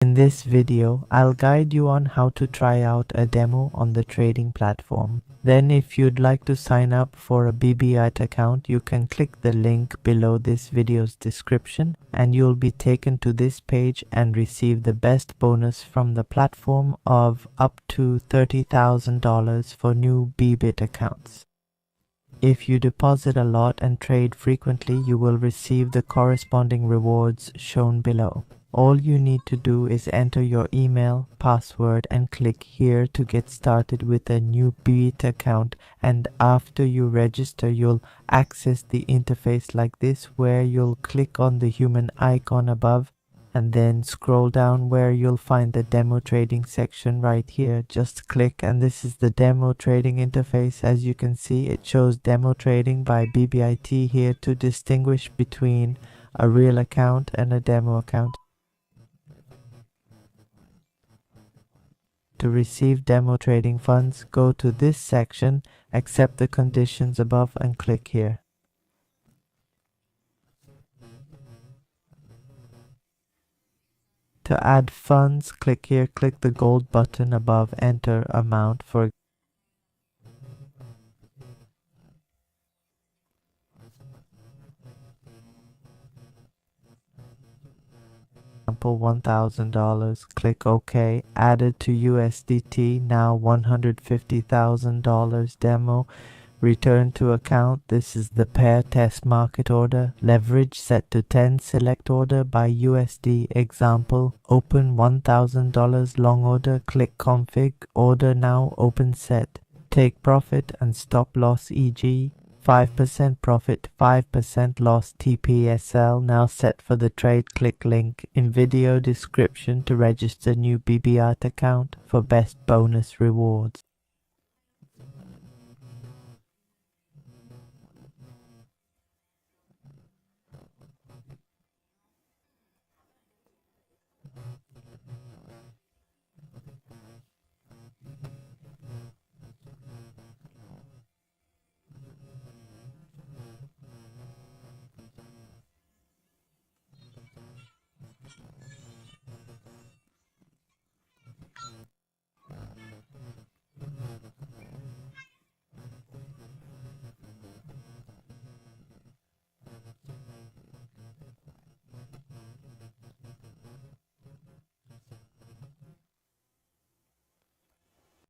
In this video, I'll guide you on how to try out a demo on the trading platform. Then if you'd like to sign up for a Bybit account, you can click the link below this video's description and you'll be taken to this page and receive the best bonus from the platform of up to $30,000 for new Bybit accounts. If you deposit a lot and trade frequently, you will receive the corresponding rewards shown below. All you need to do is enter your email, password and click here to get started with a new Bybit account, and after you register you'll access the interface like this, where you'll click on the human icon above and then scroll down where you'll find the demo trading section right here. Just click and this is the demo trading interface. As you can see, it shows demo trading by Bybit here to distinguish between a real account and a demo account. To receive demo trading funds, go to this section, accept the conditions above and click here. To add funds, click here, click the gold button above, enter amount. For example, $1,000, click OK, added to USDT, now $150,000 demo. Return to account. This is the pair test market order. Leverage set to 10. Select order by USD. Example, open $1,000 long order. Click config. Order now. Open set. Take profit and stop loss, e.g. 5% profit, 5% loss, TPSL. Now set for the trade. Click link in video description to register new Bybit account for best bonus rewards.